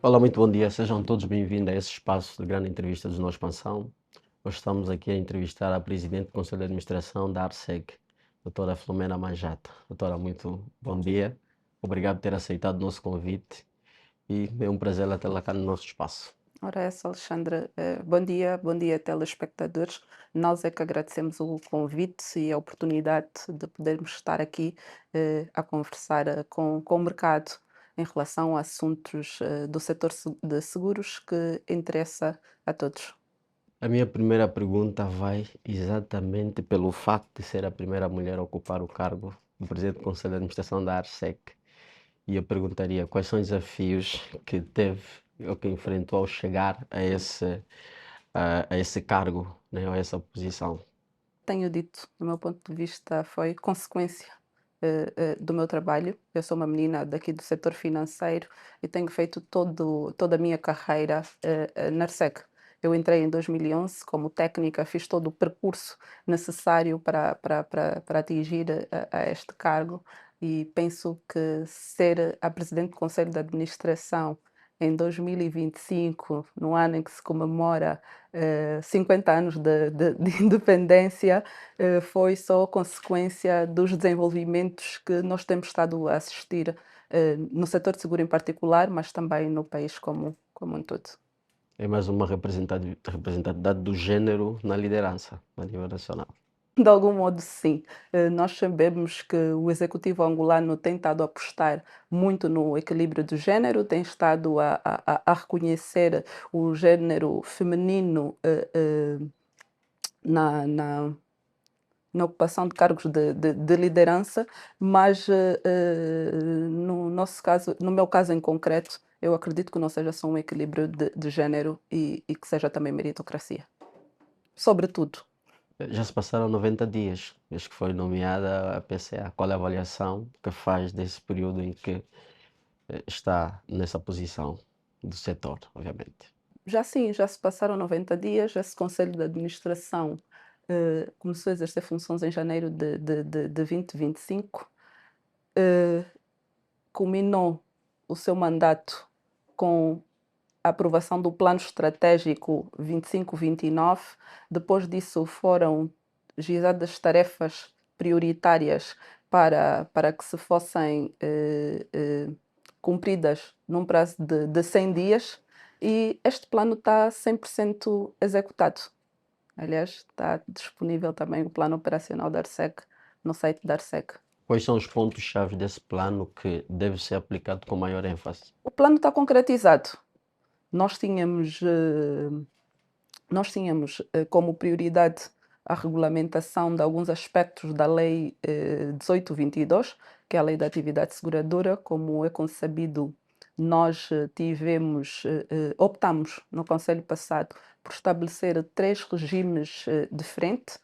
Olá, muito bom dia, sejam todos bem-vindos a esse espaço de grande entrevista do No Expansão. Hoje estamos aqui a entrevistar a Presidente do Conselho de Administração da ARSEG, doutora Filomena Manjata. Doutora, muito bom dia, obrigado por ter aceitado o nosso convite e é um prazer tê-la cá no nosso espaço. Ora essa, Alexandra, bom dia telespectadores. Nós é que agradecemos o convite e a oportunidade de podermos estar aqui a conversar com o mercado em relação a assuntos do setor de seguros que interessa a todos. A minha primeira pergunta vai exatamente pelo facto de ser a primeira mulher a ocupar o cargo de Presidente do Conselho de Administração da ARSEC. E eu perguntaria quais são os desafios que teve ou que enfrentou ao chegar a esse cargo, né, ou a essa posição. Tenho dito, do meu ponto de vista, foi consequência do meu trabalho. Eu sou uma menina daqui do setor financeiro e tenho feito toda a minha carreira na RSEC. Eu entrei em 2011 como técnica, fiz todo o percurso necessário para atingir a este cargo e penso que ser a presidente do Conselho de Administração em 2025, no ano em que se comemora 50 anos de independência, foi só consequência dos desenvolvimentos que nós temos estado a assistir, no setor de seguro em particular, mas também no país como um todo. É mais uma representatividade do gênero na liderança a nível nacional. De algum modo, sim. Nós sabemos que o executivo angolano tem estado a apostar muito no equilíbrio do género, tem estado a reconhecer o género feminino na, na, na ocupação de cargos de liderança, mas no nosso caso, no meu caso em concreto, eu acredito que não seja só um equilíbrio de género e que seja também meritocracia. Sobretudo. Já se passaram 90 dias desde que foi nomeada a PCA. Qual é a avaliação que faz desse período em que está nessa posição do setor, obviamente? Já sim, já se passaram 90 dias, esse conselho de administração começou a exercer funções em janeiro de 2025, eh, culminou o seu mandato com a aprovação do Plano Estratégico 25-29. Depois disso, foram gizadas tarefas prioritárias para que se fossem cumpridas num prazo de 100 dias e este plano está 100% executado. Aliás, está disponível também o plano operacional da ARSEC no site da ARSEC. Quais são os pontos-chave desse plano que deve ser aplicado com maior ênfase? O plano está concretizado. Nós tínhamos como prioridade a regulamentação de alguns aspectos da Lei 1822, que é a Lei da Atividade Seguradora. Como é concebido, nós optamos no Conselho passado por estabelecer três regimes diferentes,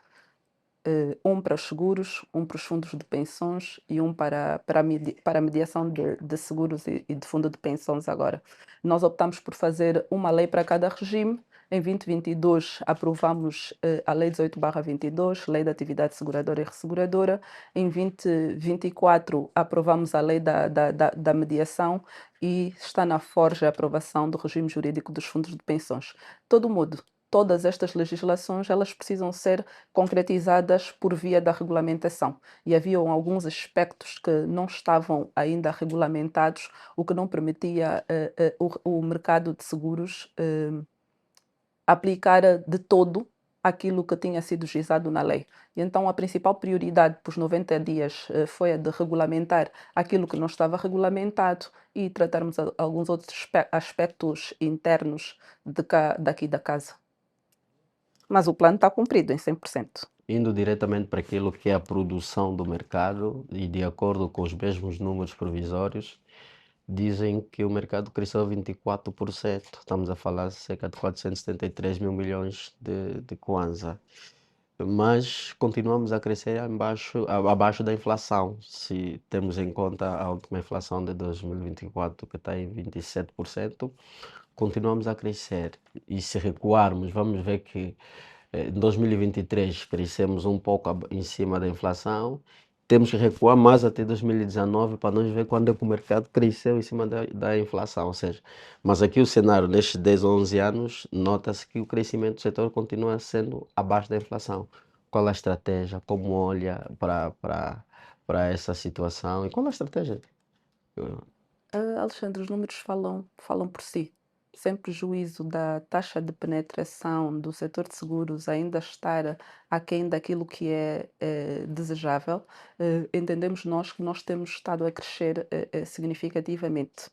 um para os seguros, um para os fundos de pensões e um para a mediação de seguros e de fundo de pensões agora. Nós optamos por fazer uma lei para cada regime. Em 2022 aprovamos a Lei 18/22, Lei da Atividade Seguradora e Resseguradora. Em 2024 aprovamos a Lei da Mediação e está na forja a aprovação do regime jurídico dos fundos de pensões. De todo modo, todas estas legislações elas precisam ser concretizadas por via da regulamentação. E haviam alguns aspectos que não estavam ainda regulamentados, o que não permitia o mercado de seguros aplicar de todo aquilo que tinha sido juizado na lei. E então a principal prioridade para os 90 dias foi a de regulamentar aquilo que não estava regulamentado e tratarmos alguns outros aspectos internos daqui da casa. Mas o plano está cumprido em 100%. Indo diretamente para aquilo que é a produção do mercado e de acordo com os mesmos números provisórios, dizem que o mercado cresceu 24%. Estamos a falar de cerca de 473 mil milhões de kwanza. Mas continuamos a crescer abaixo da inflação. Se temos em conta a última inflação de 2024, que está em 27%, continuamos a crescer. E se recuarmos, vamos ver que em 2023 crescemos um pouco em cima da inflação temos que recuar mais até 2019 para nós ver quando é que o mercado cresceu em cima da inflação, ou seja, mas aqui o cenário nestes 10 ou 11 anos, nota-se que o crescimento do setor continua sendo abaixo da inflação. Qual a estratégia? Como olha para essa situação? E qual a estratégia? Alexandre, os números falam por si. Sem prejuízo da taxa de penetração do setor de seguros ainda estar aquém daquilo que é desejável, entendemos nós que nós temos estado a crescer significativamente.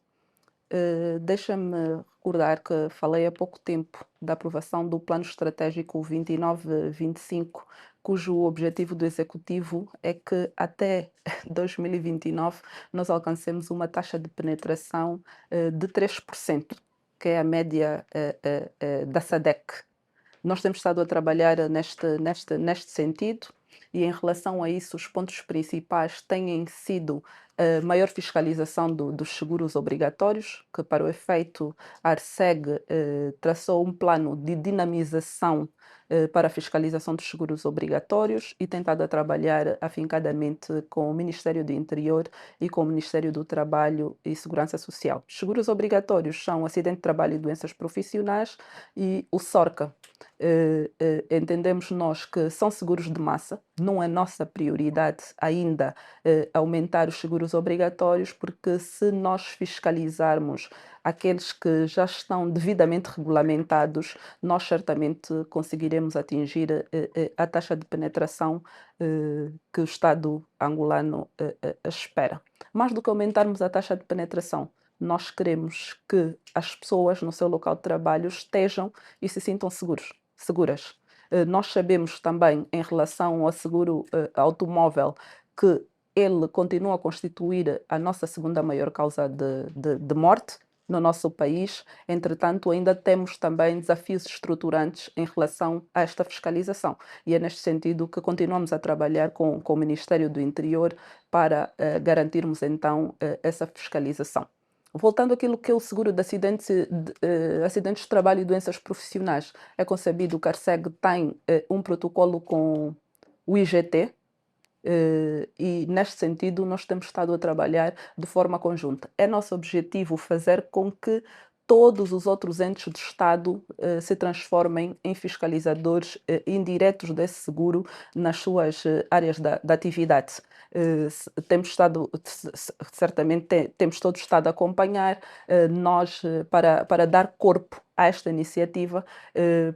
Deixa-me recordar que falei há pouco tempo da aprovação do Plano Estratégico 29-25, cujo objetivo do Executivo é que até 2029 nós alcancemos uma taxa de penetração de 3%, que é a média da SADC. Nós temos estado a trabalhar neste sentido e em relação a isso os pontos principais têm sido a maior fiscalização dos seguros obrigatórios, que para o efeito a Arseg traçou um plano de dinamização para a fiscalização dos seguros obrigatórios e tem estado a trabalhar afincadamente com o Ministério do Interior e com o Ministério do Trabalho e Segurança Social. Os seguros obrigatórios são o acidente de trabalho e doenças profissionais e o SORCA. Entendemos nós que são seguros de massa, não é nossa prioridade ainda aumentar os seguros obrigatórios, porque se nós fiscalizarmos aqueles que já estão devidamente regulamentados, nós certamente conseguiremos atingir a taxa de penetração que o Estado angolano espera. Mais do que aumentarmos a taxa de penetração, nós queremos que as pessoas no seu local de trabalho estejam e se sintam seguras. Nós sabemos também, em relação ao seguro automóvel, que ele continua a constituir a nossa segunda maior causa de morte no nosso país. Entretanto, ainda temos também desafios estruturantes em relação a esta fiscalização. E é neste sentido que continuamos a trabalhar com o Ministério do Interior para garantirmos então essa fiscalização. Voltando àquilo que é o seguro de acidentes de trabalho e doenças profissionais, é concebido que a Arseg tem um protocolo com o IGT, e neste sentido nós temos estado a trabalhar de forma conjunta. É nosso objetivo fazer com que todos os outros entes do Estado se transformem em fiscalizadores indiretos desse seguro nas suas áreas da atividade. Temos estado, certamente temos todos estado a acompanhar. Nós, para dar corpo a esta iniciativa,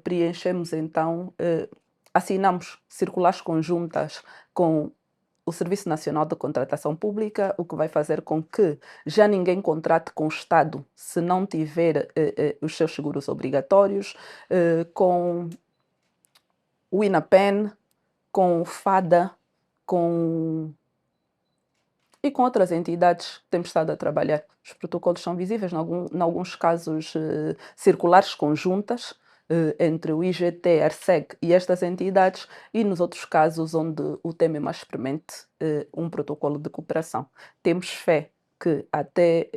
preenchemos então, assinamos circulares conjuntas com o Serviço Nacional de Contratação Pública, o que vai fazer com que já ninguém contrate com o Estado se não tiver os seus seguros obrigatórios, com o INAPEN, com o FADA, e com outras entidades que temos estado a trabalhar. Os protocolos são visíveis, em alguns casos circulares conjuntas, entre o IGT, a Arseg e estas entidades, e nos outros casos onde o tema é mais premente, um protocolo de cooperação. Temos fé que até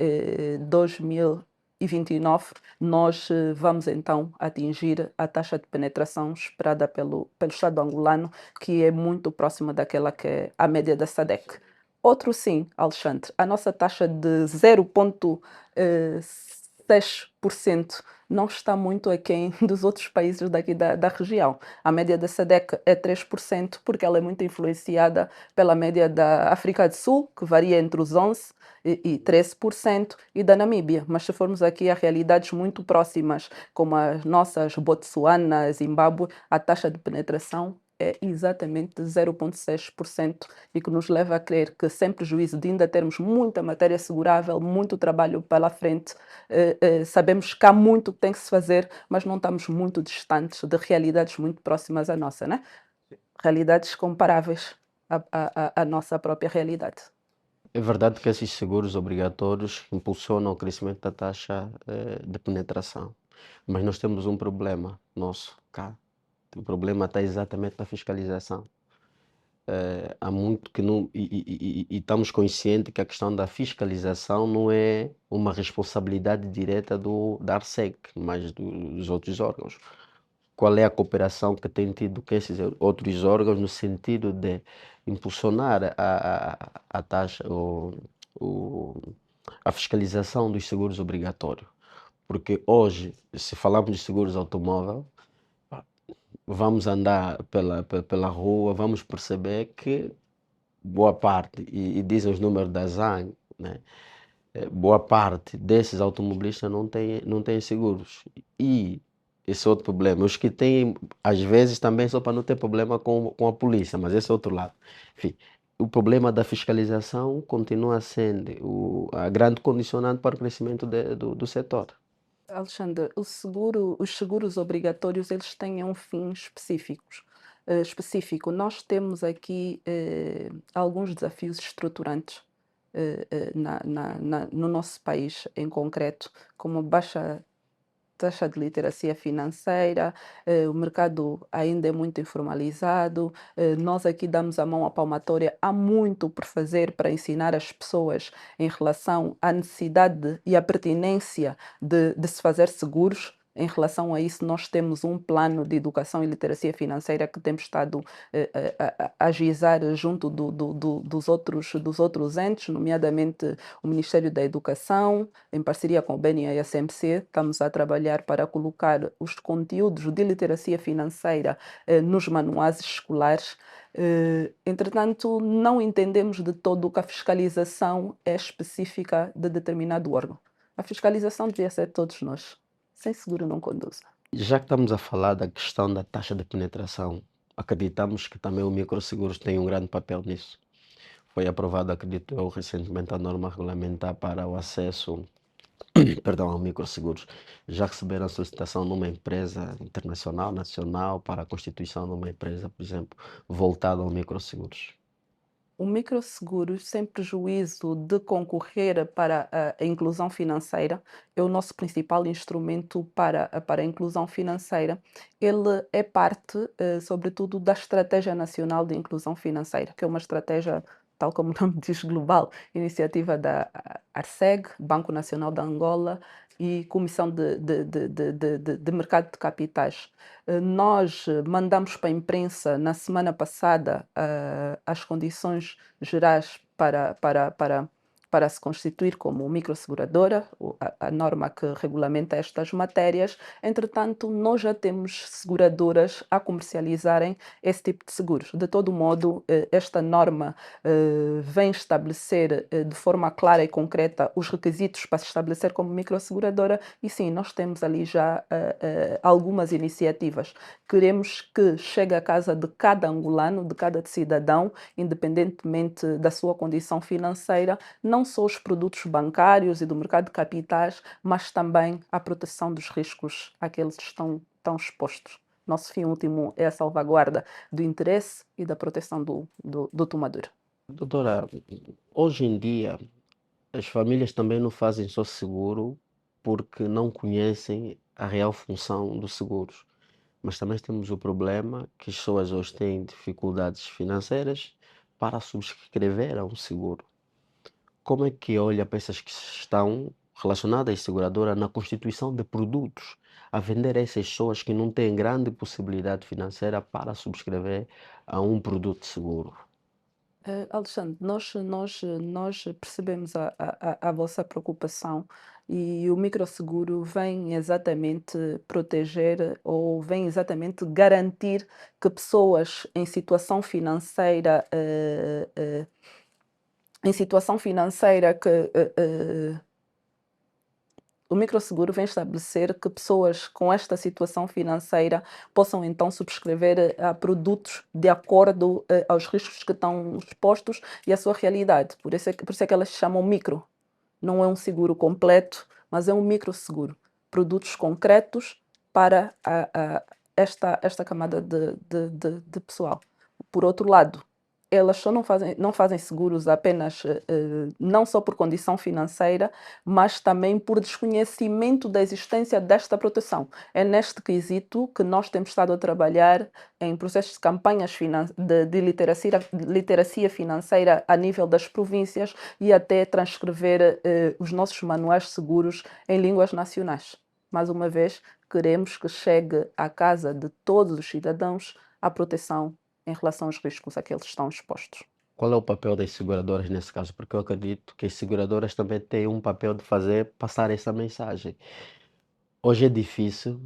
2029 nós vamos então atingir a taxa de penetração esperada pelo Estado angolano, que é muito próxima daquela que é a média da SADC. Outro sim, Alexandre, a nossa taxa de 0,6% não está muito aquém dos outros países daqui da região. A média da SADC é 3%, porque ela é muito influenciada pela média da África do Sul, que varia entre os 11% e 13%, e da Namíbia. Mas se formos aqui a realidades muito próximas, como as nossas Botsuana, Zimbábue, a taxa de penetração é exatamente 0,6% e que nos leva a crer que, sem prejuízo de ainda termos muita matéria segurável, muito trabalho pela frente, sabemos que há muito que tem que se fazer, mas não estamos muito distantes de realidades muito próximas à nossa, né? Realidades comparáveis à nossa própria realidade. É verdade que esses seguros obrigatórios impulsionam o crescimento da taxa de penetração, mas nós temos um problema nosso cá. O problema está exatamente na fiscalização. Há muito que não. E estamos conscientes que a questão da fiscalização não é uma responsabilidade direta da Arseg, mas dos outros órgãos. qual é a cooperação que tem tido com esses outros órgãos no sentido de impulsionar a taxa, o, a fiscalização dos seguros obrigatórios. Porque hoje, se falamos de seguros automóvel, vamos andar pela rua, vamos perceber que boa parte, e dizem os números da ZAN, né? Boa parte desses automobilistas não tem seguros. E esse é outro problema. Os que têm, às vezes, também só para não ter problema com a polícia, mas esse é outro lado. Enfim, o problema da fiscalização continua sendo a grande condicionante para o crescimento do setor. Alexandre, os seguros obrigatórios, eles têm um fim específico. Nós temos aqui alguns desafios estruturantes no nosso país em concreto, como a baixa taxa de literacia financeira, o mercado ainda é muito informalizado, nós aqui damos a mão à palmatória, há muito por fazer para ensinar as pessoas em relação à necessidade e à pertinência de se fazer seguros. Em relação a isso, nós temos um plano de educação e literacia financeira que temos estado a ajuizar junto dos outros entes, nomeadamente o Ministério da Educação, em parceria com o BNI e a SMC, estamos a trabalhar para colocar os conteúdos de literacia financeira nos manuais escolares. Entretanto, não entendemos de todo que a fiscalização é específica de determinado órgão. A fiscalização devia ser de todos nós. Sem seguro não conduz. Já que estamos a falar da questão da taxa de penetração, acreditamos que também o microseguros tem um grande papel nisso. Foi aprovado, acredito eu, recentemente a norma regulamentar para o acesso, perdão, ao microseguros. Já receberam a solicitação numa empresa internacional, nacional, para a constituição de uma empresa, por exemplo, voltada ao microseguros? O microseguro, sem prejuízo de concorrer para a inclusão financeira, é o nosso principal instrumento para a inclusão financeira. Ele é parte, sobretudo, da Estratégia Nacional de Inclusão Financeira, que é uma estratégia, tal como o nome diz, global, iniciativa da ARCEG, Banco Nacional de Angola e Comissão de Mercado de Capitais. Nós mandamos para a imprensa na semana passada as condições gerais para se constituir como microseguradora, a norma que regulamenta estas matérias. Entretanto, nós já temos seguradoras a comercializarem esse tipo de seguros. De todo modo, esta norma vem estabelecer de forma clara e concreta os requisitos para se estabelecer como microseguradora e sim, nós temos ali já algumas iniciativas. Queremos que chegue à casa de cada angolano, de cada cidadão, independentemente da sua condição financeira, não só os produtos bancários e do mercado de capitais, mas também a proteção dos riscos àqueles que estão expostos. Nosso fim último é a salvaguarda do interesse e da proteção do tomador. Doutora, hoje em dia as famílias também não fazem só seguro porque não conhecem a real função dos seguros. Mas também temos o problema que as pessoas hoje têm dificuldades financeiras para subscrever a um seguro. Como é que olha para essas questão relacionada à seguradora na constituição de produtos, a vender a essas pessoas que não têm grande possibilidade financeira para subscrever a um produto seguro? Alexandre, nós percebemos a vossa preocupação e o microseguro vem exatamente proteger ou vem exatamente garantir que pessoas em situação financeira o microseguro vem estabelecer que pessoas com esta situação financeira possam então subscrever a produtos de acordo aos riscos que estão expostos e à sua realidade. Por isso é que elas se chamam micro. Não é um seguro completo, mas é um microseguro. Produtos concretos para esta camada de pessoal. Por outro lado, elas só não fazem seguros apenas, não só por condição financeira, mas também por desconhecimento da existência desta proteção. É neste quesito que nós temos estado a trabalhar em processos de campanhas de literacia financeira a nível das províncias e até transcrever os nossos manuais seguros em línguas nacionais. mais uma vez, queremos que chegue à casa de todos os cidadãos a proteção em relação aos riscos a que eles estão expostos. Qual é o papel das seguradoras nesse caso? Porque eu acredito que as seguradoras também têm um papel de fazer passar essa mensagem. Hoje é difícil,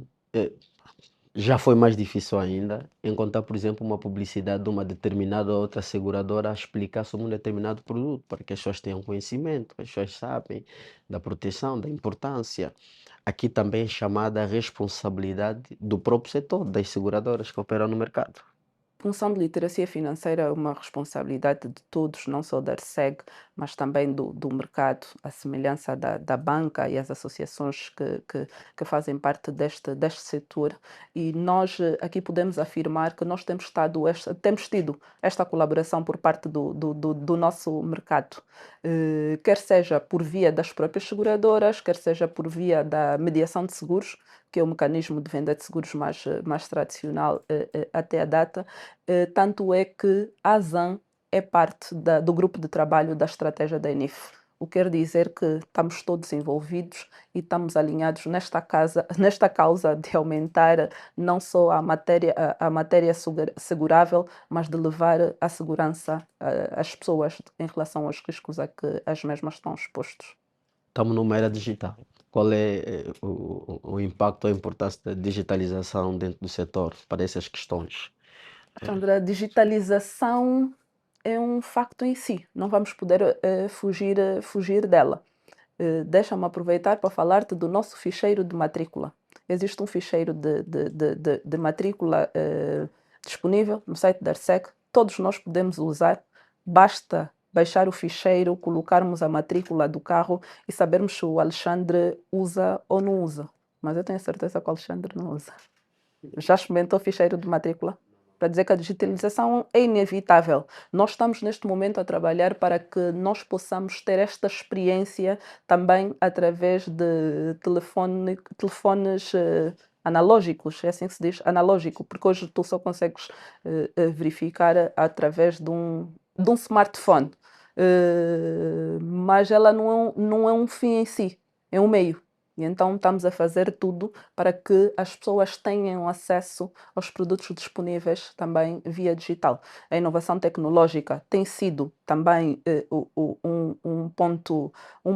já foi mais difícil ainda, encontrar, por exemplo, uma publicidade de uma determinada outra seguradora a explicar sobre um determinado produto, para que as pessoas tenham conhecimento, que as pessoas sabem da proteção, da importância. Aqui também é chamada a responsabilidade do próprio setor, das seguradoras que operam no mercado. Função de literacia financeira é uma responsabilidade de todos, não só da ARSEG, mas também do mercado, à semelhança da banca e as associações que fazem parte deste setor. E nós aqui podemos afirmar que nós temos tido esta colaboração por parte do nosso mercado, quer seja por via das próprias seguradoras, quer seja por via da mediação de seguros, que é o mecanismo de venda de seguros mais tradicional até a data. Tanto é que a ASAN é parte do grupo de trabalho da estratégia da ENIF, o que quer dizer que estamos todos envolvidos e estamos alinhados nesta causa de aumentar não só a matéria segurável, mas de levar a segurança às pessoas em relação aos riscos a que as mesmas estão expostos. Estamos numa era digital. Qual é o impacto ou a importância da digitalização dentro do setor para essas questões? Alexandra, a digitalização é um facto em si, não vamos poder fugir dela. Deixa-me aproveitar para falar-te do nosso ficheiro de matrícula. Existe um ficheiro de matrícula disponível no site da ARSEC, todos nós podemos usar, basta baixar o ficheiro, colocarmos a matrícula do carro e sabermos se o Alexandre usa ou não usa. Mas eu tenho certeza que o Alexandre não usa. Já experimentou o ficheiro de matrícula? Para dizer que a digitalização é inevitável. Nós estamos neste momento a trabalhar para que nós possamos ter esta experiência também através de telefones analógicos, é assim que se diz, analógico, porque hoje tu só consegues verificar através de um smartphone. Mas ela não é um fim em si, é um meio. E então estamos a fazer tudo para que as pessoas tenham acesso aos produtos disponíveis também via digital. A inovação tecnológica tem sido também um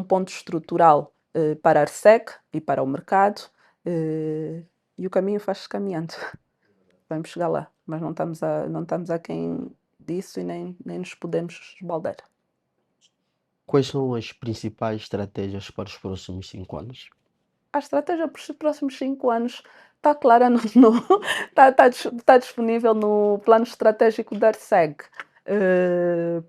ponto estrutural para a ARSEC e para o mercado, e o caminho faz-se caminhando. Vamos chegar lá, mas não estamos aquém disso e nem nos podemos esbaldar. Quais são as principais estratégias para os próximos 5 anos? A estratégia para os próximos 5 anos está clara está disponível no plano estratégico da ARSEG.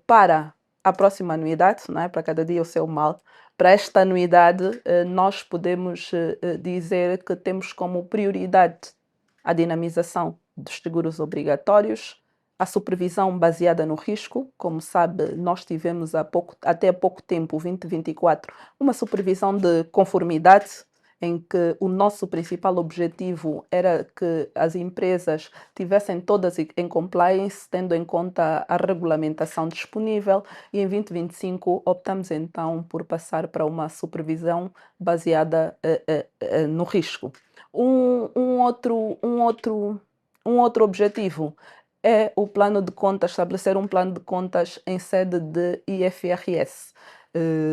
Para a próxima anuidade, não é? Para cada dia o seu mal, para esta anuidade nós podemos dizer que temos como prioridade a dinamização dos seguros obrigatórios, a supervisão baseada no risco. Como sabe, nós tivemos até há pouco tempo, 2024, uma supervisão de conformidade, em que o nosso principal objetivo era que as empresas tivessem todas em compliance, tendo em conta a regulamentação disponível, e em 2025 optamos então por passar para uma supervisão baseada no risco. Um outro objetivo é o plano de contas, estabelecer um plano de contas em sede de IFRS.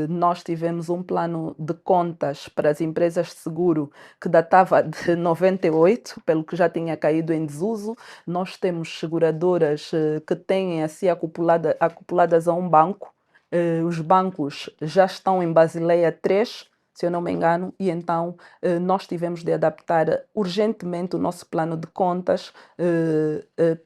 Nós tivemos um plano de contas para as empresas de seguro que datava de 98, pelo que já tinha caído em desuso. Nós temos seguradoras que têm assim acopladas a um banco. Os bancos já estão em Basileia 3, se eu não me engano, e então nós tivemos de adaptar urgentemente o nosso plano de contas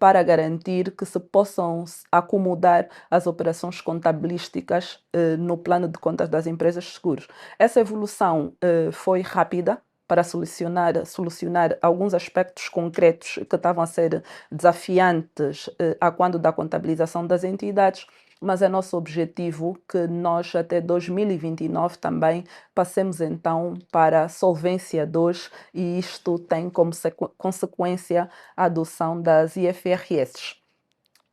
para garantir que se possam acomodar as operações contabilísticas no plano de contas das empresas de seguros. Essa evolução foi rápida para solucionar alguns aspectos concretos que estavam a ser desafiantes a quando da contabilização das entidades, mas é nosso objetivo que nós até 2029 também passemos então para a Solvência 2, e isto tem como consequência a adoção das IFRS.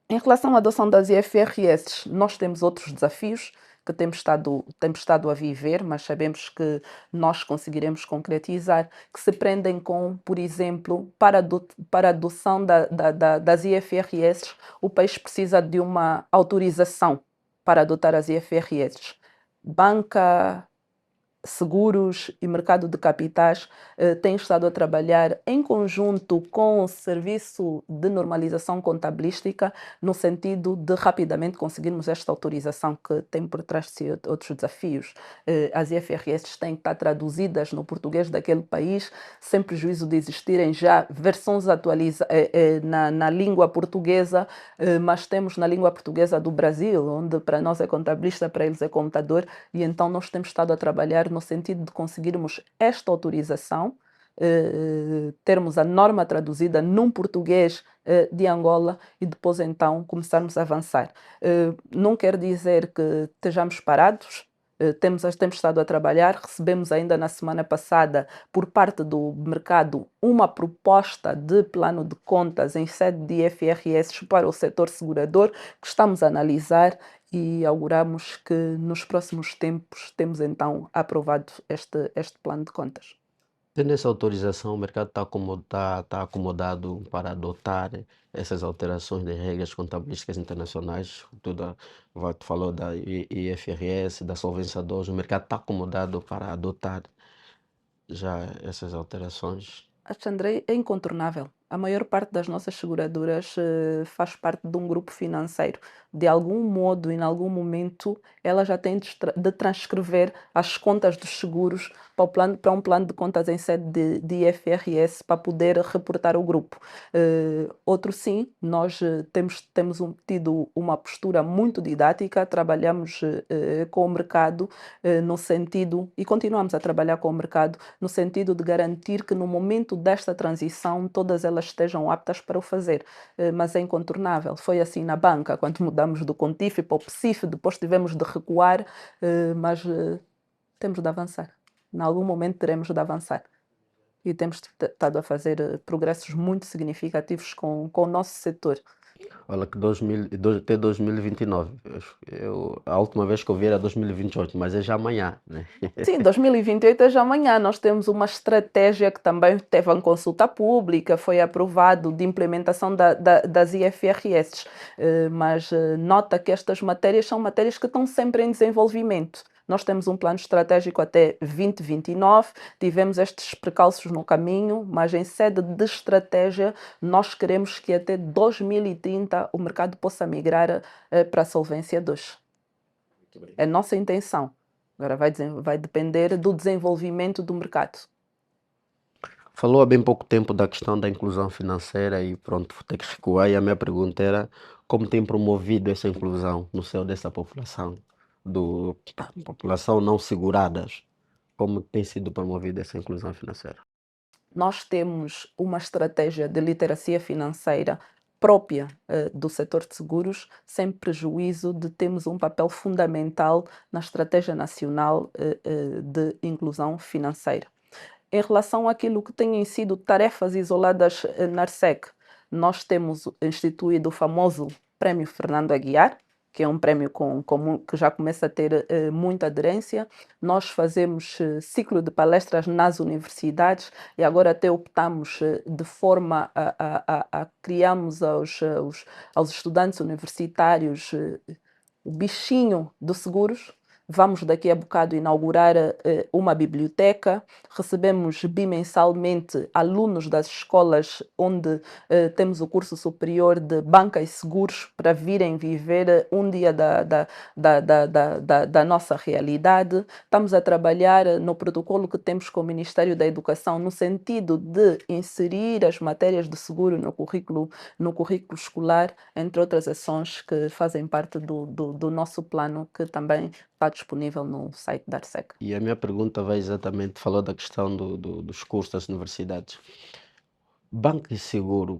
Em relação à adoção das IFRS, nós temos outros desafios, que temos estado a viver, mas sabemos que nós conseguiremos concretizar, que se prendem com, por exemplo, para a adoção das IFRS, o país precisa de uma autorização para adotar as IFRS. Banca, seguros e mercado de capitais têm estado a trabalhar em conjunto com o Serviço de Normalização Contabilística, no sentido de rapidamente conseguirmos esta autorização, que tem por trás de si outros desafios. As IFRS têm que estar traduzidas no português daquele país, sem prejuízo de existirem já versões na língua portuguesa, mas temos na língua portuguesa do Brasil, onde para nós é contabilista, para eles é contador, e então nós temos estado a trabalhar no sentido de conseguirmos esta autorização, termos a norma traduzida num português de Angola e depois então começarmos a avançar. Não quer dizer que estejamos parados. Temos estado a trabalhar, recebemos ainda na semana passada, por parte do mercado, uma proposta de plano de contas em sede de IFRS para o setor segurador, que estamos a analisar e auguramos que nos próximos tempos temos então aprovado este plano de contas. Tendo essa autorização, o mercado está acomodado para adotar essas alterações de regras contabilísticas internacionais. Tu falou da IFRS, da Solvência 2, o mercado está acomodado para adotar já essas alterações. Alexandre, é incontornável. A maior parte das nossas seguradoras faz parte de um grupo financeiro. De algum modo, em algum momento, ela já tem de transcrever as contas dos seguros para um plano de contas em sede de IFRS, para poder reportar o grupo. Outro sim, nós temos tido uma postura muito didática, trabalhamos com o mercado no sentido, e continuamos a trabalhar com o mercado, no sentido de garantir que no momento desta transição todas elas estejam aptas para o fazer, mas é incontornável. Foi assim na banca, quando mudamos do CONTIF para o PSIF, depois tivemos de recuar, mas temos de avançar. Em algum momento teremos de avançar. E temos estado a fazer progressos muito significativos com o nosso setor. Olha que até 2029. A última vez que eu vi era 2028, mas é já amanhã, né? Sim, 2028 é já amanhã. Nós temos uma estratégia que também teve em consulta pública, foi aprovado, de implementação das IFRS, mas nota que estas matérias são matérias que estão sempre em desenvolvimento. Nós temos um plano estratégico até 2029, tivemos estes precalços no caminho, mas em sede de estratégia nós queremos que até 2030 o mercado possa migrar para a Solvência 2. É a nossa intenção. Agora vai depender do desenvolvimento do mercado. Falou há bem pouco tempo da questão da inclusão financeira e pronto, vou ter que recuar. E a minha pergunta era como tem promovido essa inclusão no seio dessa população, população não seguradas, como tem sido promovida essa inclusão financeira? Nós temos uma estratégia de literacia financeira própria do setor de seguros, sem prejuízo de termos um papel fundamental na Estratégia Nacional de Inclusão Financeira. Em relação àquilo que têm sido tarefas isoladas na ARSEC, nós temos instituído o famoso Prémio Fernando Aguiar, que é um prémio que já começa a ter muita aderência. Nós fazemos ciclo de palestras nas universidades e agora até optamos de forma a criarmos aos estudantes universitários o bichinho dos seguros. Vamos daqui a bocado inaugurar uma biblioteca, recebemos bimensalmente alunos das escolas onde temos o curso superior de banca e seguros para virem viver um dia da nossa realidade. Estamos a trabalhar no protocolo que temos com o Ministério da Educação no sentido de inserir as matérias de seguro no currículo escolar, entre outras ações que fazem parte do nosso plano, que também está disponível no site da ARSEC. E a minha pergunta vai exatamente, falou da questão dos cursos das universidades. Banco e seguro,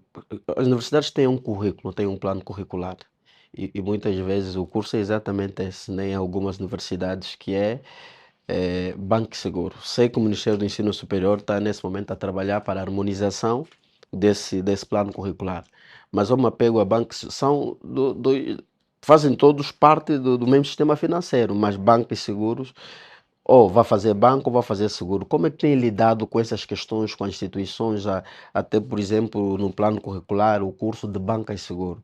as universidades têm um currículo, têm um plano curricular e muitas vezes o curso é exatamente esse, né, em algumas universidades, que é banco e seguro. Sei que o Ministério do Ensino Superior está nesse momento a trabalhar para a harmonização desse plano curricular, mas eu me apego a bancos, são fazem todos parte do mesmo sistema financeiro, mas banco e seguros, ou vai fazer banco ou vai fazer seguro. Como é que tem lidado com essas questões, com as instituições, até por exemplo, no plano curricular, o curso de banca e seguro?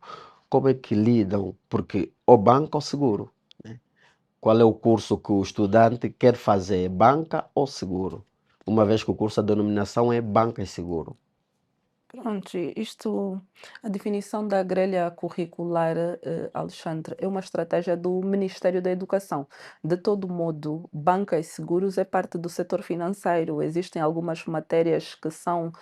Como é que lidam? Porque ou banca ou seguro, né? Qual é o curso que o estudante quer fazer, banca ou seguro? Uma vez que o curso, a denominação é banca e seguro. Pronto, isto, a definição da grelha curricular, Alexandre, é uma estratégia do Ministério da Educação. De todo modo, banca e seguros é parte do setor financeiro. Existem algumas matérias que são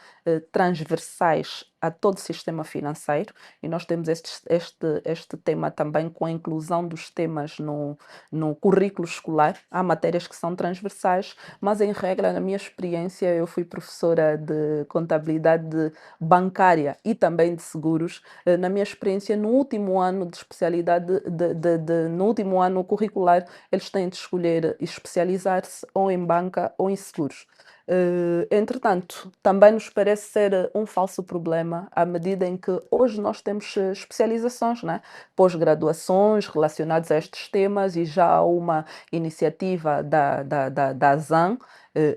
transversais a todo o sistema financeiro e nós temos este tema também com a inclusão dos temas no currículo escolar. Há matérias que são transversais, mas em regra, na minha experiência, eu fui professora de contabilidade bancária e também de seguros. Na minha experiência, no último ano de especialidade, no último ano curricular, eles têm de escolher especializar-se ou em banca ou em seguros. Entretanto, também nos parece ser um falso problema à medida em que hoje nós temos especializações, né? Pós-graduações relacionadas a estes temas e já há uma iniciativa da ASAN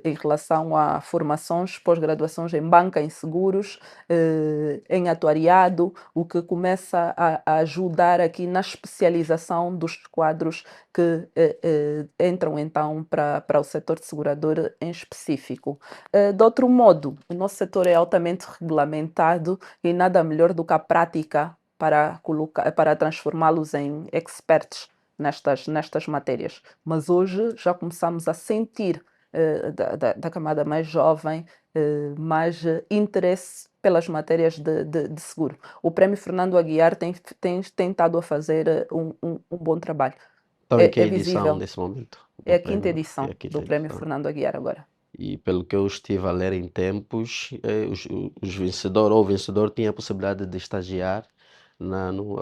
em relação a formações, pós-graduações em banca, em seguros, em atuariado, o que começa a ajudar aqui na especialização dos quadros que entram então para o setor de segurador em específico. De outro modo, o nosso setor é altamente regulamentado e nada melhor do que a prática para transformá-los em experts nestas matérias. Mas hoje já começamos a sentir da camada mais jovem mais interesse pelas matérias de seguro. O Prémio Fernando Aguiar tem estado a fazer um bom trabalho. Então, em que É edição visível. nesse momento É do a quinta prêmio? É edição a quinta do Prémio edição. Fernando Aguiar agora. E pelo que eu estive a ler em tempos, os vencedor ou o vencedor tinha a possibilidade de estagiar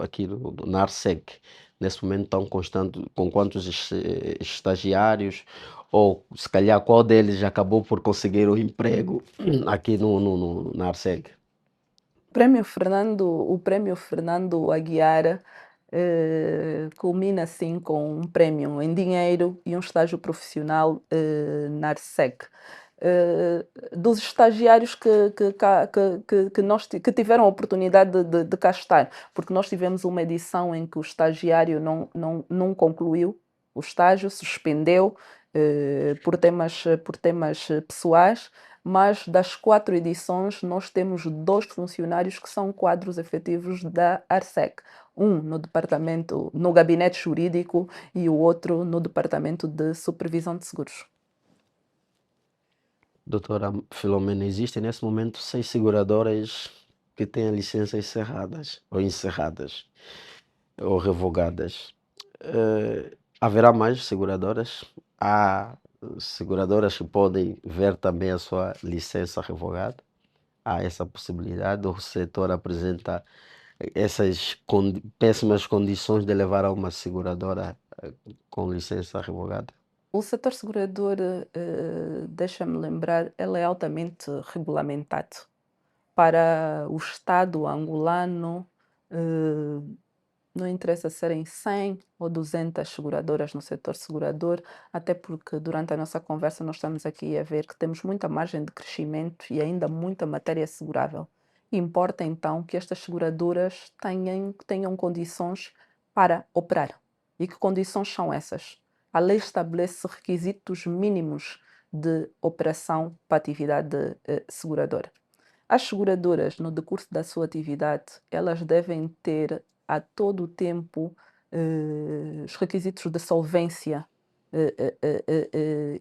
aqui na Arsec. Nesse momento estão constando, com quantos estagiários, ou se calhar qual deles já acabou por conseguir o emprego aqui na Arsec? O Prémio Fernando Aguiar culmina assim com um prémio em dinheiro e um estágio profissional na Arsec. Dos estagiários que tiveram a oportunidade de cá estar, porque nós tivemos uma edição em que o estagiário não concluiu o estágio, suspendeu por temas pessoais, mas das 4 edições nós temos 2 funcionários que são quadros efetivos da Arsec. Um no gabinete jurídico e o outro no departamento de supervisão de seguros. Doutora Filomena, existem nesse momento 6 seguradoras que têm a licença encerradas ou revogadas. Haverá mais seguradoras? Há seguradoras que podem ver também a sua licença revogada? Há essa possibilidade? O setor apresenta essas péssimas condições de levar a uma seguradora com licença revogada? O setor segurador, deixa-me lembrar, ele é altamente regulamentado. Para o Estado angolano, eh, não interessa serem 100 ou 200 seguradoras no setor segurador, até porque durante a nossa conversa nós estamos aqui a ver que temos muita margem de crescimento e ainda muita matéria segurável. Importa então que estas seguradoras tenham condições para operar. E que condições são essas? A lei estabelece requisitos mínimos de operação para a atividade seguradora. As seguradoras, no decurso da sua atividade, elas devem ter a todo o tempo os requisitos de solvência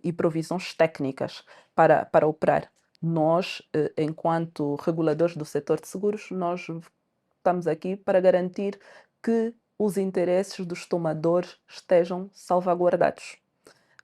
e provisões técnicas para operar. Nós, enquanto reguladores do setor de seguros, nós estamos aqui para garantir que os interesses dos tomadores estejam salvaguardados.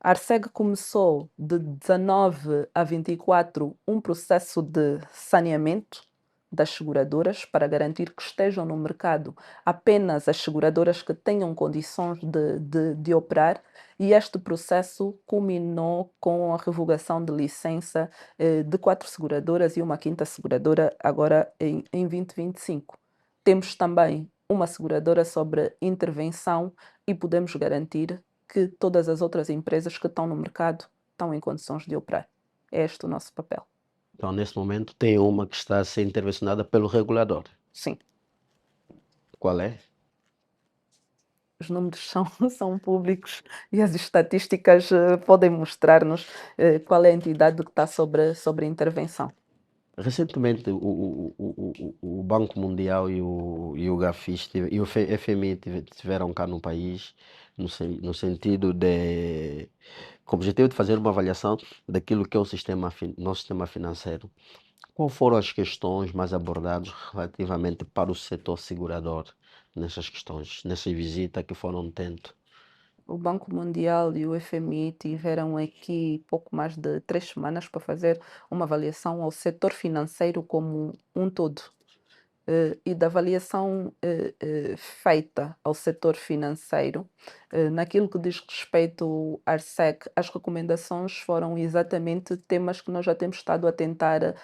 A Arceg começou de 19 a 24 um processo de saneamento das seguradoras para garantir que estejam no mercado apenas as seguradoras que tenham condições de operar, e este processo culminou com a revogação de licença de 4 seguradoras e uma quinta seguradora agora em 2025. Temos também uma seguradora sobre intervenção e podemos garantir que todas as outras empresas que estão no mercado estão em condições de operar. É este o nosso papel. Então, nesse momento, tem uma que está a ser intervencionada pelo regulador. Sim, Qual é? os números são públicos e as estatísticas podem mostrar-nos qual é a entidade que está sobre a intervenção. Recentemente, o Banco Mundial e o GAFIS e o FMI estiveram cá no país no sentido de, com o objetivo de fazer uma avaliação daquilo que é o nosso sistema financeiro. Qual foram as questões mais abordadas relativamente para o setor segurador nessas questões, nessa visita que foram tendo? O Banco Mundial e o FMI tiveram aqui pouco mais de 3 semanas para fazer uma avaliação ao setor financeiro como um todo. E da avaliação feita ao setor financeiro, naquilo que diz respeito à RSEC, as recomendações foram exatamente temas que nós já temos estado a tentar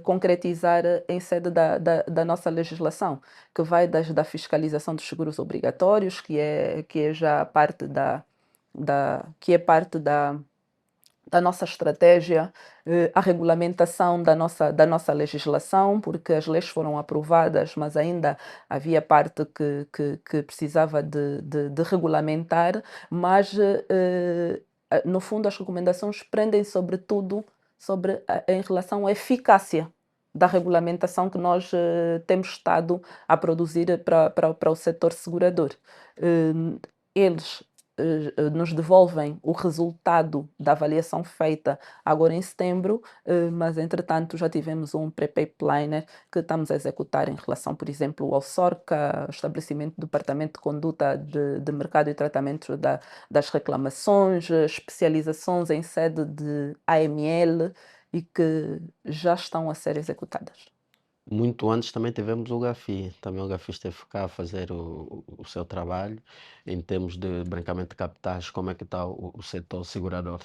concretizar em sede da nossa legislação, que vai da fiscalização dos seguros obrigatórios, que é já parte que é parte da nossa estratégia, a regulamentação da nossa legislação, porque as leis foram aprovadas, mas ainda havia parte que precisava de regulamentar, mas, no fundo, as recomendações prendem sobretudo em relação à eficácia da regulamentação que nós temos estado a produzir para o setor segurador. Eles nos devolvem o resultado da avaliação feita agora em setembro, mas entretanto já tivemos um pré-pipeline que estamos a executar em relação, por exemplo, ao SORCA, o estabelecimento do Departamento de Conduta de Mercado e Tratamento das Reclamações, especializações em sede de AML e que já estão a ser executadas. Muito antes também tivemos o GAFI, também o GAFI esteve cá a fazer o seu trabalho em termos de branqueamento de capitais, como é que está o setor segurador?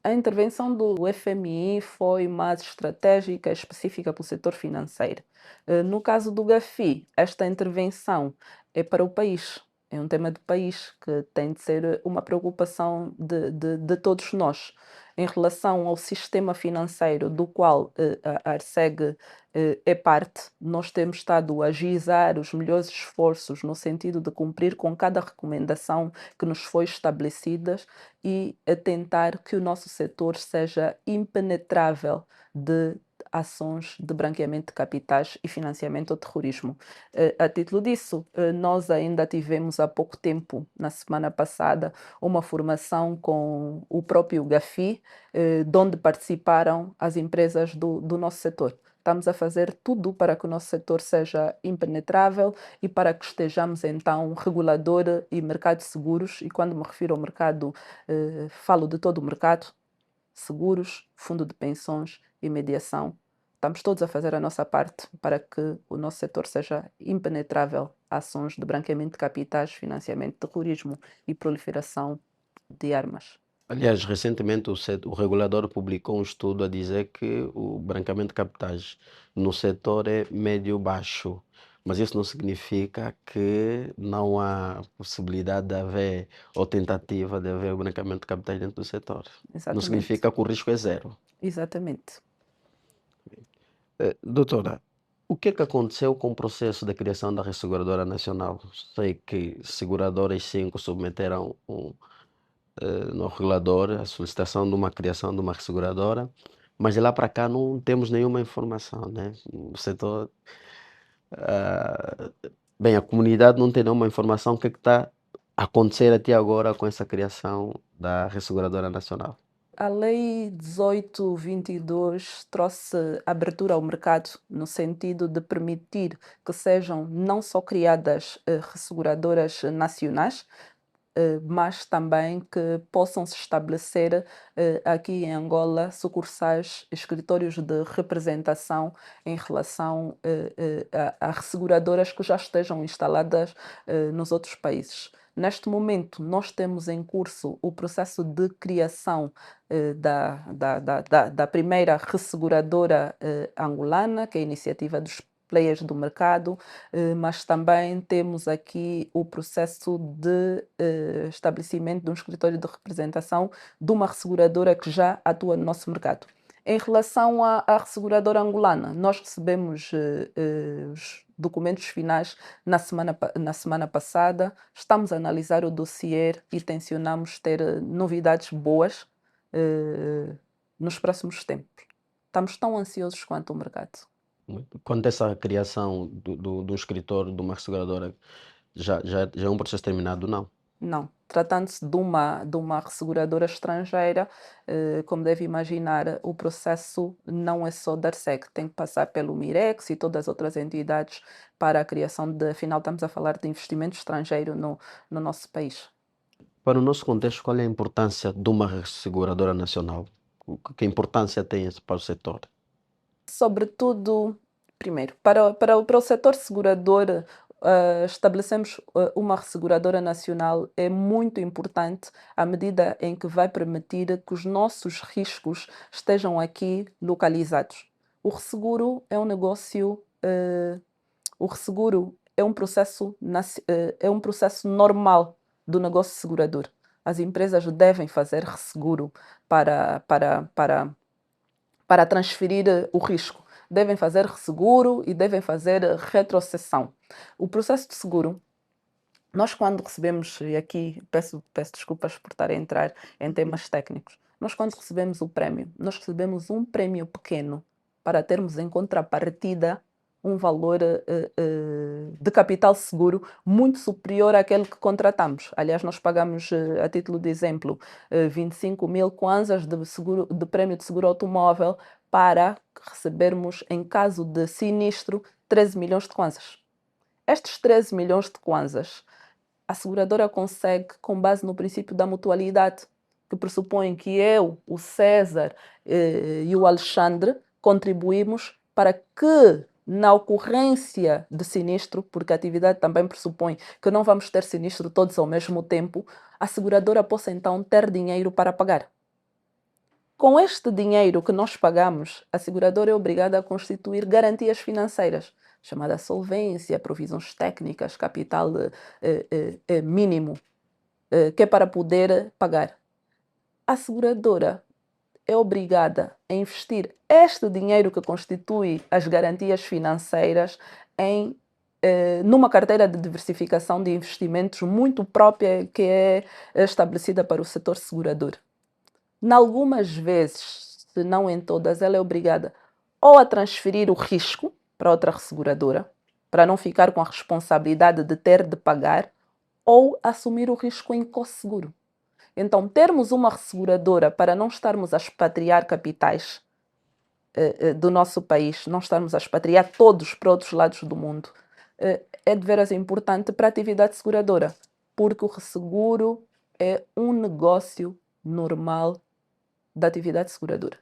A intervenção do FMI foi mais estratégica, específica para o setor financeiro. No caso do GAFI, esta intervenção é para o país, é um tema de país que tem de ser uma preocupação de todos nós. Em relação ao sistema financeiro do qual a ARCEG é parte, nós temos estado a agilizar os melhores esforços no sentido de cumprir com cada recomendação que nos foi estabelecida e a tentar que o nosso setor seja impenetrável de ações de branqueamento de capitais e financiamento ao terrorismo. A título disso, nós ainda tivemos há pouco tempo, na semana passada, uma formação com o próprio GAFI, de onde participaram as empresas do nosso setor. Estamos a fazer tudo para que o nosso setor seja impenetrável e para que estejamos então regulador e mercado de seguros, e quando me refiro ao mercado, falo de todo o mercado, seguros, fundo de pensões e mediação. Estamos todos a fazer a nossa parte para que o nosso setor seja impenetrável a ações de branqueamento de capitais, financiamento de terrorismo e proliferação de armas. Aliás, recentemente o regulador publicou um estudo a dizer que o branqueamento de capitais no setor é médio-baixo, mas isso não significa que não há possibilidade de haver ou tentativa de haver o branqueamento de capitais dentro do setor. Não Exatamente, significa que o risco é zero. exatamente. Doutora, o que é que aconteceu com o processo da criação da Resseguradora Nacional? Sei que seguradoras 5 submeteram no regulador a solicitação de uma criação de uma resseguradora, mas de lá para cá não temos nenhuma informação, né? O setor, ah, bem, a comunidade não tem nenhuma informação o que é que está a acontecer até agora com essa criação da Resseguradora Nacional. A Lei 1822 trouxe abertura ao mercado no sentido de permitir que sejam não só criadas resseguradoras nacionais, mas também que possam se estabelecer aqui em Angola sucursais, escritórios de representação em relação a resseguradoras que já estejam instaladas nos outros países. Neste momento, nós temos em curso o processo de criação da primeira resseguradora angolana, que é a iniciativa dos players do mercado, mas também temos aqui o processo de estabelecimento de um escritório de representação de uma resseguradora que já atua no nosso mercado. Em relação à resseguradora angolana, nós recebemos os documentos finais na semana passada, estamos a analisar o dossiê e tencionamos ter novidades boas nos próximos tempos. Estamos tão ansiosos quanto o mercado. Quanto a essa criação do escritório de uma resseguradora, já é um processo terminado? Não. Não. Tratando-se de uma resseguradora estrangeira, como deve imaginar, o processo não é só da ARSEC, tem que passar pelo MIREX e todas as outras entidades para a criação de, afinal estamos a falar de investimento estrangeiro no nosso país. Para o nosso contexto, qual é a importância de uma resseguradora nacional? Que importância tem isso para o setor? Sobretudo, primeiro, para o setor segurador, estabelecemos uma resseguradora nacional é muito importante à medida em que vai permitir que os nossos riscos estejam aqui localizados. O resseguro é um negócio, o resseguro é um processo normal do negócio segurador. As empresas devem fazer resseguro para transferir o risco. Devem fazer seguro e devem fazer retrocessão. O processo de seguro, nós quando recebemos, e aqui peço desculpas por estar a entrar em temas técnicos, nós quando recebemos o prémio, nós recebemos um prémio pequeno para termos em contrapartida um valor de capital seguro muito superior àquele que contratamos. Aliás, nós pagamos, a título de exemplo, 25 mil kwanzas de prémio de seguro automóvel para recebermos, em caso de sinistro, 13 milhões de kwanzas. Estes 13 milhões de kwanzas, a seguradora consegue com base no princípio da mutualidade, que pressupõe que eu, o César e o Alexandre contribuímos para que, na ocorrência de sinistro, porque a atividade também pressupõe que não vamos ter sinistro todos ao mesmo tempo, a seguradora possa então ter dinheiro para pagar. Com este dinheiro que nós pagamos, a seguradora é obrigada a constituir garantias financeiras, chamada solvência, provisões técnicas, capital mínimo, que é para poder pagar. A seguradora é obrigada a investir este dinheiro que constitui as garantias financeiras numa carteira de diversificação de investimentos muito própria que é estabelecida para o setor segurador. Em algumas vezes, se não em todas, ela é obrigada ou a transferir o risco para outra resseguradora, para não ficar com a responsabilidade de ter de pagar, ou assumir o risco em co-seguro. Então, termos uma resseguradora para não estarmos a expatriar capitais do nosso país, não estarmos a expatriar todos para outros lados do mundo, é de veras importante para a atividade seguradora, porque o resseguro é um negócio normal da atividade seguradora.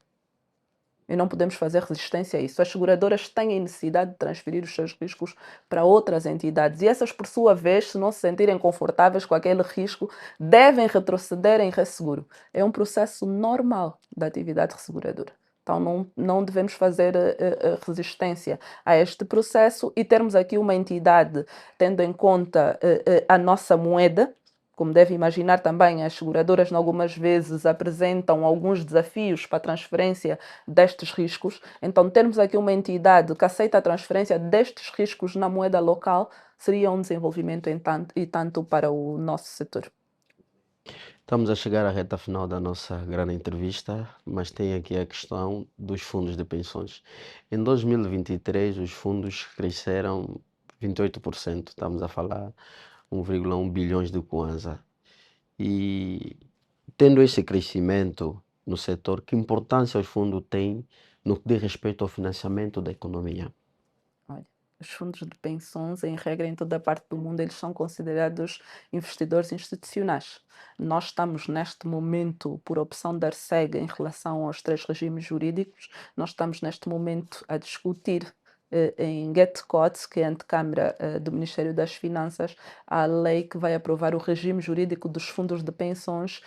E não podemos fazer resistência a isso. As seguradoras têm a necessidade de transferir os seus riscos para outras entidades e essas, por sua vez, se não se sentirem confortáveis com aquele risco, devem retroceder em resseguro. É um processo normal da atividade resseguradora. Então não devemos fazer resistência a este processo e termos aqui uma entidade tendo em conta a nossa moeda. Como deve imaginar também, as seguradoras algumas vezes apresentam alguns desafios para a transferência destes riscos. Então, termos aqui uma entidade que aceita a transferência destes riscos na moeda local seria um desenvolvimento e tanto para o nosso setor. Estamos a chegar à reta final da nossa grande entrevista, mas tem aqui a questão dos fundos de pensões. Em 2023, os fundos cresceram 28%, estamos a falar 1,1 bilhões de kwanza. E tendo esse crescimento no setor, que importância os fundos têm no que diz respeito ao financiamento da economia? Olha, os fundos de pensões, em regra, em toda a parte do mundo, eles são considerados investidores institucionais. Nós estamos neste momento, por opção da ARSEG, em relação aos 3 regimes jurídicos, nós estamos neste momento a discutir em GetCots, que é a antecâmara do Ministério das Finanças, a lei que vai aprovar o regime jurídico dos fundos de pensões,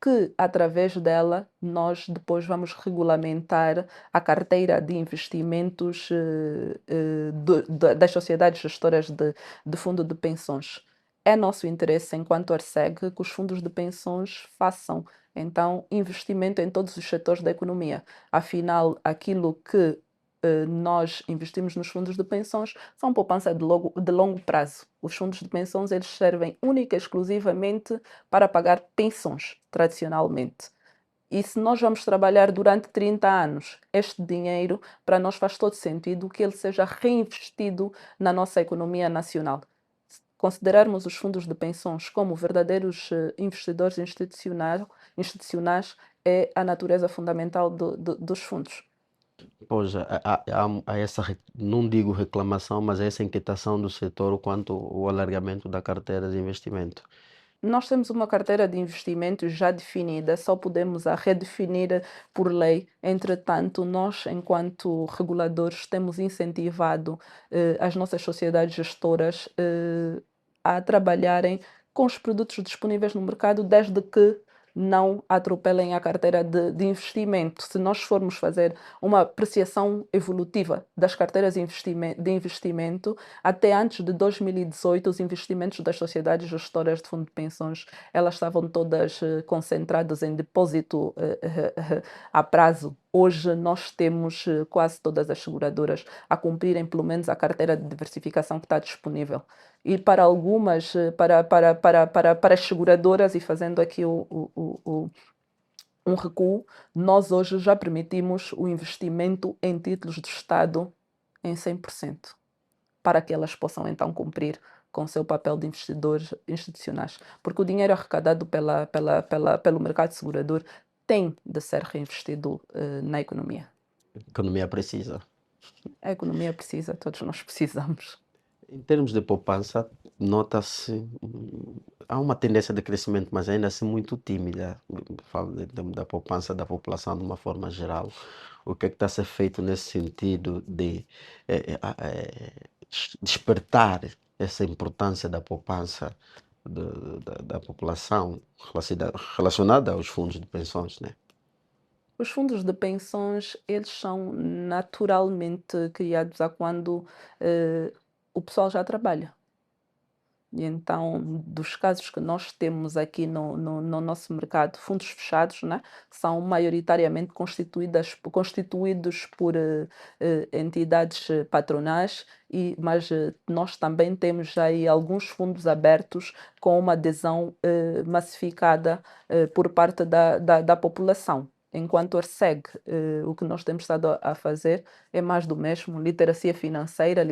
que através dela nós depois vamos regulamentar a carteira de investimentos das sociedades gestoras de fundo de pensões. É nosso interesse, enquanto Arseg, que os fundos de pensões façam, então, investimento em todos os setores da economia. Afinal, aquilo que nós investimos nos fundos de pensões são poupança de longo prazo. Os fundos de pensões, eles servem única e exclusivamente para pagar pensões, tradicionalmente. E se nós vamos trabalhar durante 30 anos, este dinheiro, para nós faz todo sentido que ele seja reinvestido na nossa economia nacional. Se considerarmos os fundos de pensões como verdadeiros investidores institucionais, é a natureza fundamental dos fundos. Pois, há essa, não digo reclamação, mas essa inquietação do setor quanto ao alargamento da carteira de investimento. Nós temos uma carteira de investimentos já definida, só podemos a redefinir por lei. Entretanto, nós, enquanto reguladores, temos incentivado as nossas sociedades gestoras a trabalharem com os produtos disponíveis no mercado, desde que não atropelem a carteira de investimento. Se nós formos fazer uma apreciação evolutiva das carteiras de investimento, até antes de 2018, os investimentos das sociedades gestoras de fundo de pensões, elas estavam todas concentradas em depósito a prazo. Hoje nós temos quase todas as seguradoras a cumprirem pelo menos a carteira de diversificação que está disponível. E para algumas, para as seguradoras, e fazendo aqui um recuo, nós hoje já permitimos o investimento em títulos de Estado em 100%, para que elas possam então cumprir com o seu papel de investidores institucionais. Porque o dinheiro arrecadado pelo mercado segurador tem de ser reinvestido na economia. A economia precisa. A economia precisa, todos nós precisamos. Em termos de poupança, nota-se, há uma tendência de crescimento, mas ainda assim muito tímida. Falo da poupança da população de uma forma geral. O que é que está a ser feito nesse sentido de despertar essa importância da poupança da população relacionada aos fundos de pensões, né? Os fundos de pensões, eles são naturalmente criados a quando o pessoal já trabalha. E então, dos casos que nós temos aqui no nosso mercado, fundos fechados, né, são maioritariamente constituídos por entidades patronais, mas nós também temos já aí alguns fundos abertos com uma adesão massificada por parte da população. Enquanto Orseg, o que nós temos estado a fazer é mais do mesmo, literacia financeira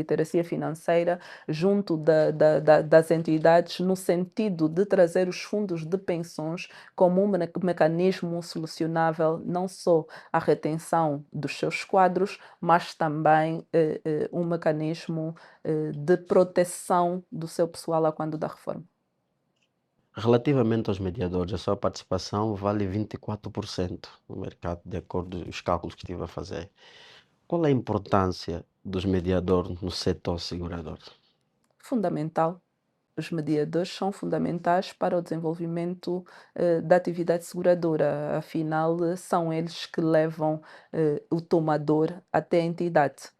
junto das entidades, no sentido de trazer os fundos de pensões como um mecanismo solucionável não só à retenção dos seus quadros, mas também um mecanismo de proteção do seu pessoal a quando da reforma. Relativamente aos mediadores, a sua participação vale 24% no mercado, de acordo com os cálculos que estive a fazer. Qual é a importância dos mediadores no setor segurador? Fundamental. Os mediadores são fundamentais para o desenvolvimento da atividade seguradora, afinal, são eles que levam o tomador até a entidade.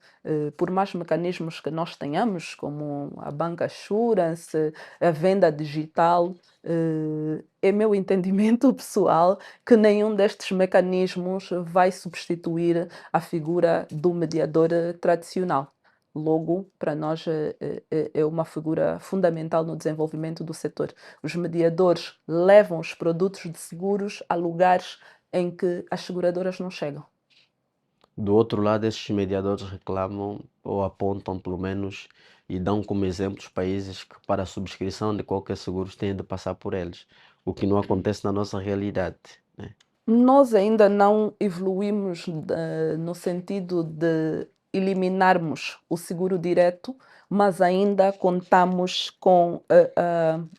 Por mais mecanismos que nós tenhamos, como a banca assurance, a venda digital, é meu entendimento pessoal que nenhum destes mecanismos vai substituir a figura do mediador tradicional. Logo, para nós é uma figura fundamental no desenvolvimento do setor. Os mediadores levam os produtos de seguros a lugares em que as seguradoras não chegam. Do outro lado, esses mediadores reclamam ou apontam, pelo menos, e dão como exemplo os países que, para a subscrição de qualquer seguro, têm de passar por eles, o que não acontece na nossa realidade, né? Nós ainda não evoluímos no sentido de eliminarmos o seguro direto, mas ainda contamos com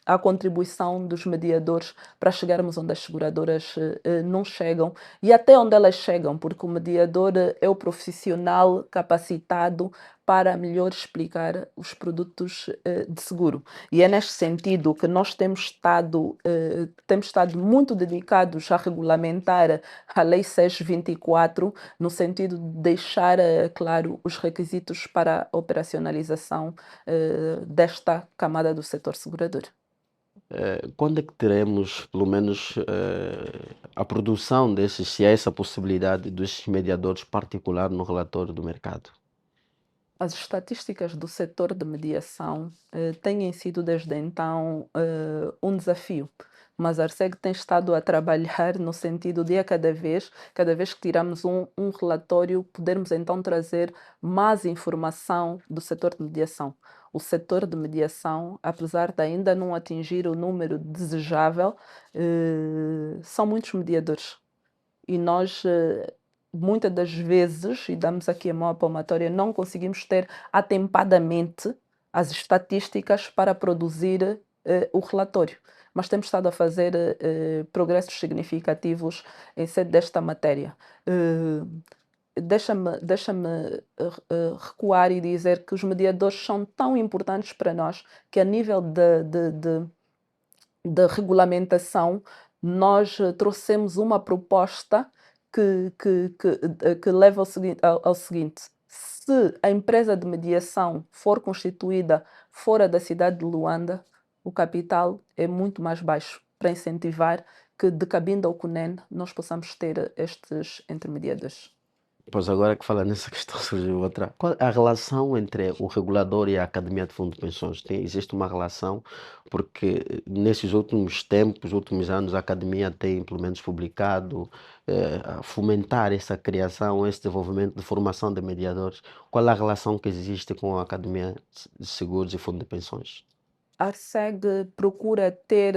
a contribuição dos mediadores para chegarmos onde as seguradoras não chegam e até onde elas chegam, porque o mediador é o profissional capacitado para melhor explicar os produtos de seguro. E é neste sentido que nós temos estado muito dedicados a regulamentar a Lei 624, no sentido de deixar claro os requisitos para a operacionalização desta camada do setor segurador. Quando é que teremos, pelo menos, a produção desses, se há essa possibilidade, desses mediadores particular no relatório do mercado? As estatísticas do setor de mediação têm sido desde então um desafio, mas a Arseg tem estado a trabalhar no sentido de a cada vez que tiramos um relatório, podermos então trazer mais informação do setor de mediação. O setor de mediação, apesar de ainda não atingir o número desejável, são muitos mediadores. E nós, muitas das vezes, e damos aqui a mão à palmatória, não conseguimos ter atempadamente as estatísticas para produzir o relatório. Mas temos estado a fazer progressos significativos em sede desta matéria. Deixa-me recuar e dizer que os mediadores são tão importantes para nós que, a nível de regulamentação, nós trouxemos uma proposta que leva ao seguinte: se a empresa de mediação for constituída fora da cidade de Luanda, o capital é muito mais baixo, para incentivar que de Cabinda ao Cunene nós possamos ter estes intermediadores. Pois agora que fala nessa questão surgiu outra. Qual a relação entre o regulador e a Academia de Fundo de Pensões? Existe uma relação, porque nesses últimos tempos, últimos anos, a Academia tem pelo menos publicado a fomentar essa criação, esse desenvolvimento de formação de mediadores. Qual a relação que existe com a Academia de Seguros e Fundo de Pensões? A Arseg procura ter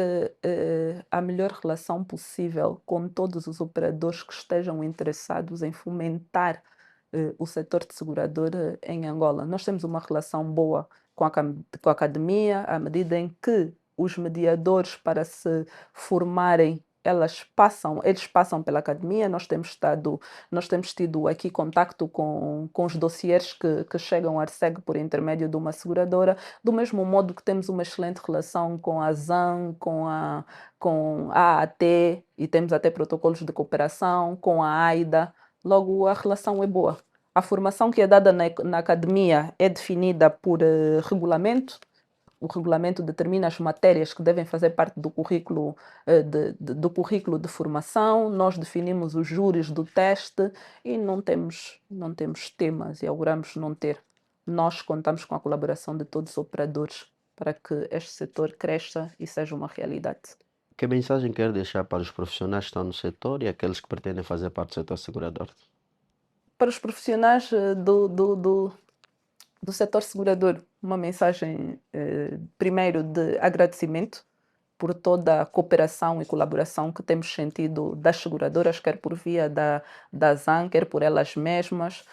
a melhor relação possível com todos os operadores que estejam interessados em fomentar o setor de seguradora em Angola. Nós temos uma relação boa com a academia, à medida em que os mediadores, para se formarem, eles passam pela academia. Nós temos tido aqui contacto com os dossiês que chegam à Arseg por intermédio de uma seguradora, do mesmo modo que temos uma excelente relação com a ZAN, com a AAT, e temos até protocolos de cooperação com a AIDA. Logo, a relação é boa. A formação que é dada na academia é definida por regulamento. O regulamento determina as matérias que devem fazer parte do currículo, do currículo de formação. Nós definimos os júris do teste e não temos temas e auguramos não ter. Nós contamos com a colaboração de todos os operadores para que este setor cresça e seja uma realidade. Que mensagem quer deixar para os profissionais que estão no setor e aqueles que pretendem fazer parte do setor segurador? Para os profissionais do setor segurador, uma mensagem, primeiro, de agradecimento por toda a cooperação e colaboração que temos sentido das seguradoras, quer por via da ZAN, quer por elas mesmas.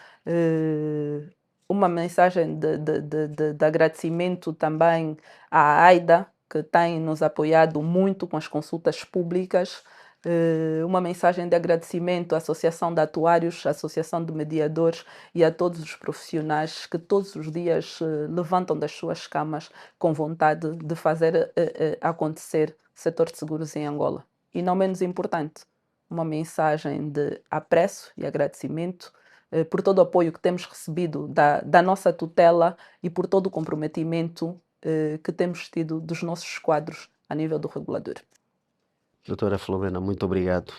Uma mensagem de agradecimento também à AIDA, que tem nos apoiado muito com as consultas públicas. Uma mensagem de agradecimento à Associação de Atuários, à Associação de Mediadores e a todos os profissionais que todos os dias levantam das suas camas com vontade de fazer acontecer o setor de seguros em Angola. E não menos importante, uma mensagem de apreço e agradecimento por todo o apoio que temos recebido da nossa tutela e por todo o comprometimento que temos tido dos nossos quadros a nível do regulador. Doutora Filomena, muito obrigado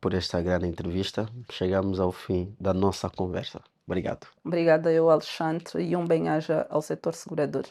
por esta grande entrevista. Chegamos ao fim da nossa conversa. Obrigado. Obrigada eu, Alexandre, e bem-aja ao setor segurador.